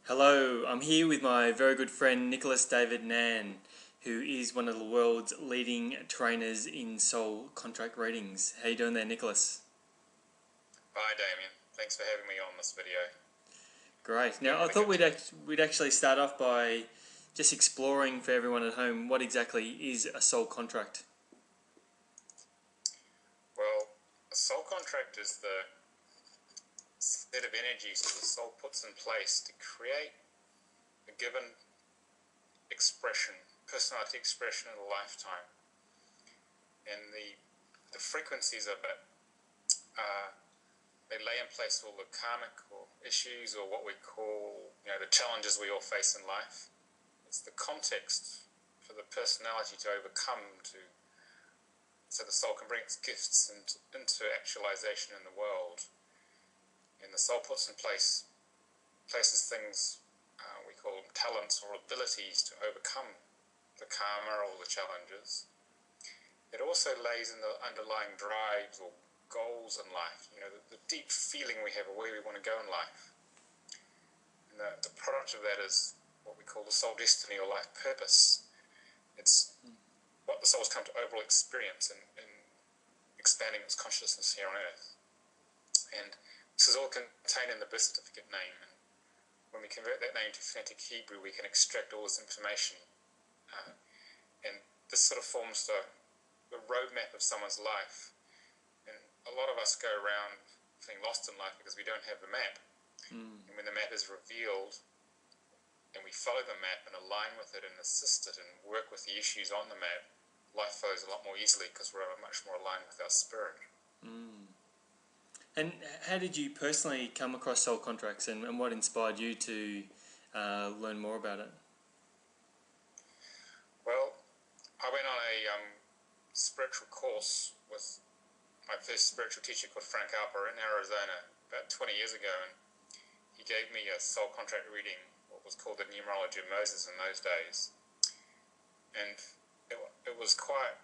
Hello, I'm here with my very good friend Nicholas David Nan, who is one of the world's leading trainers in soul contract readings. How you doing there, Nicholas? Hi Damien, thanks for having me on this video. Great. Now, I Really thought good. we'd actually start off by just exploring for everyone at home what exactly is a soul contract. Well, a soul contract is the set of energies that the soul puts in place to create a given expression, personality expression in a lifetime. And the frequencies of it, they lay in place all the karmic or issues or what we call, the challenges we all face in life. It's the context for the personality to overcome so the soul can bring its gifts into actualization in the world. And the soul puts in places things we call talents or abilities to overcome the karma or the challenges. It also lays in the underlying drives or goals in life, the deep feeling we have of where we want to go in life. And the product of that is what we call the soul destiny or life purpose. It's what the soul's come to overall experience in expanding its consciousness here on earth. And this is all contained in the birth certificate name. And when we convert that name to phonetic Hebrew, we can extract all this information. And this sort of forms the roadmap of someone's life. And a lot of us go around feeling lost in life because we don't have the map. And when the map is revealed and we follow the map and align with it and assist it and work with the issues on the map, life flows a lot more easily because we're much more aligned with our spirit. And how did you personally come across soul contracts, and what inspired you to learn more about it? Well, I went on a spiritual course with my first spiritual teacher called Frank Alper in Arizona about 20 years ago, and he gave me a soul contract reading, what was called the numerology of Moses in those days. And it was quite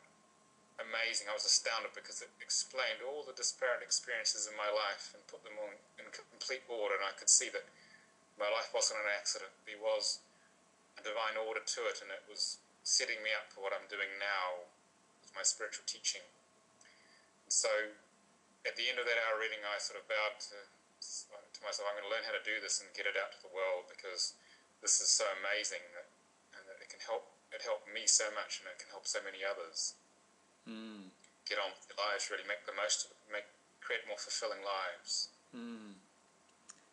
amazing. I was astounded because it explained all the disparate experiences in my life and put them all in complete order, and I could see that my life wasn't an accident. There was a divine order to it, and it was setting me up for what I'm doing now with my spiritual teaching. And so at the end of that hour reading, I sort of vowed to myself, I'm going to learn how to do this and get it out to the world, because this is so amazing and that it helped me so much, and it can help so many others get on with their lives, really make the most of it, create more fulfilling lives.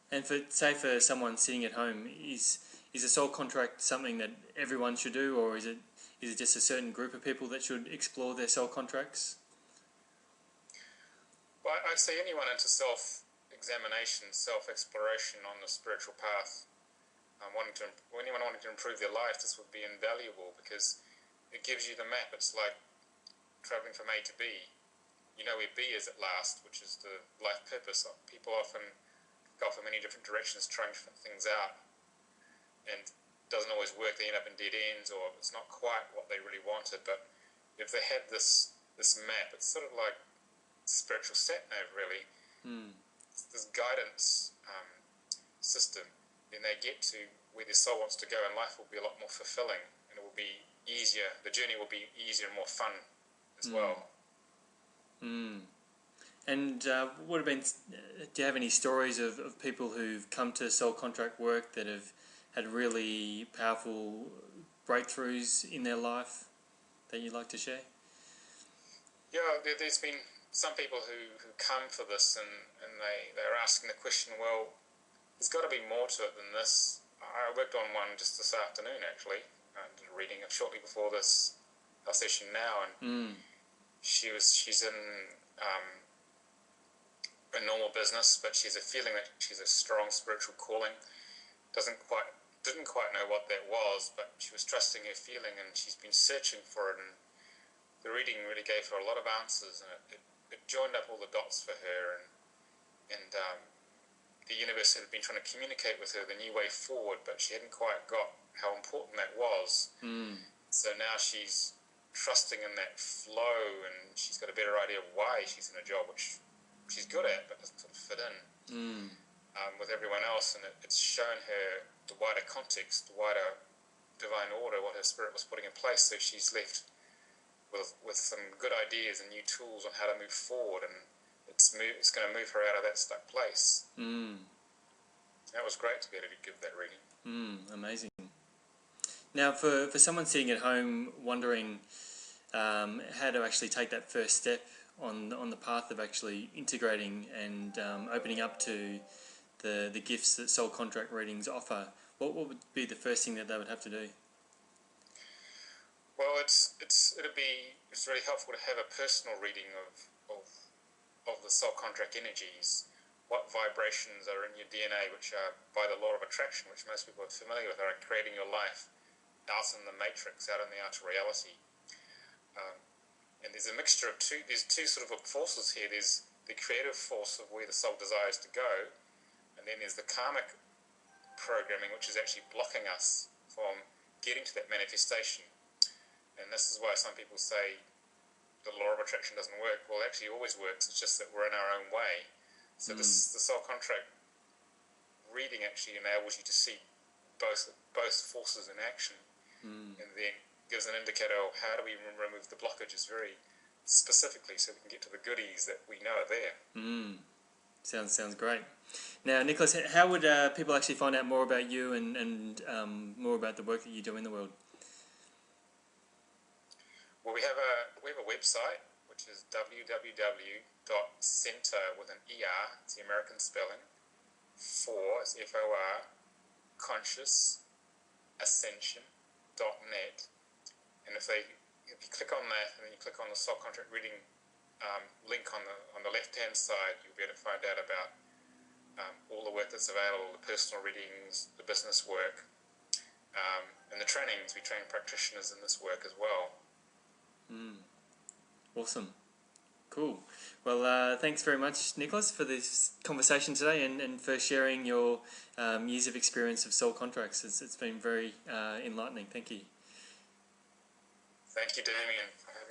And for someone sitting at home, is a soul contract something that everyone should do, or is it just a certain group of people that should explore their soul contracts? Well, I'd say anyone into self-examination, self-exploration on the spiritual path, anyone wanting to improve their life, this would be invaluable because it gives you the map. It's like traveling from A to B. You know where B is at last, which is the life purpose. People often go off in many different directions trying different things out, and it doesn't always work. They end up in dead ends, or it's not quite what they really wanted. But if they had this map, it's sort of like spiritual sat-nav, really. This guidance system, then they get to where their soul wants to go, and life will be a lot more fulfilling, and it will be easier. The journey will be easier and more fun as well. And do you have any stories of people who've come to soul contract work that have had really powerful breakthroughs in their life that you'd like to share? Yeah, there's been some people who come for this, and they're asking the question, well, there's got to be more to it than this. I worked on one just this afternoon, actually. I did a reading shortly before our session now, and she's in a normal business, but she's a feeling that she's a strong spiritual calling. Didn't quite know what that was, but she was trusting her feeling, and she's been searching for it, and the reading really gave her a lot of answers, and it joined up all the dots for her, and the universe had been trying to communicate with her the new way forward, but she hadn't quite got how important that was. So now she's trusting in that flow, and she's got a better idea of why she's in a job which she's good at but doesn't sort of fit in. with everyone else, and it's shown her the wider context, the wider divine order, what her spirit was putting in place. So she's left with some good ideas and new tools on how to move forward, and it's going to move her out of that stuck place. That was great to be able to give that reading. Amazing. Now, for someone sitting at home wondering how to actually take that first step on the path of actually integrating and opening up to the gifts that soul contract readings offer, what would be the first thing that they would have to do? Well, it's really helpful to have a personal reading of the soul contract energies, what vibrations are in your DNA, which are by the law of attraction, which most people are familiar with, are creating your life out in the matrix, out in the outer reality. And there's a mixture of there's two sort of forces here. There's the creative force of where the soul desires to go, and then there's the karmic programming, which is actually blocking us from getting to that manifestation. And this is why some people say the law of attraction doesn't work. Well, it actually always works. It's just that we're in our own way. So the soul contract reading actually enables you to see both forces in action, and then gives an indicator of how do we remove the blockages very specifically, so we can get to the goodies that we know are there. Sounds great. Now, Nicholas, how would people actually find out more about you and more about the work that you do in the world? Well, we have a website, which is www.center with an ER, it's the American spelling, it's FOR, conscious ascension.net. And if you click on that, and then you click on the soul contract reading link on the left hand side, you'll be able to find out about all the work that's available, the personal readings, the business work, and the trainings. We train practitioners in this work as well. Awesome. Cool. Well, thanks very much, Nicholas, for this conversation today and for sharing your years of experience of soul contracts. It's been very enlightening. Thank you. Thank you, Damien, for having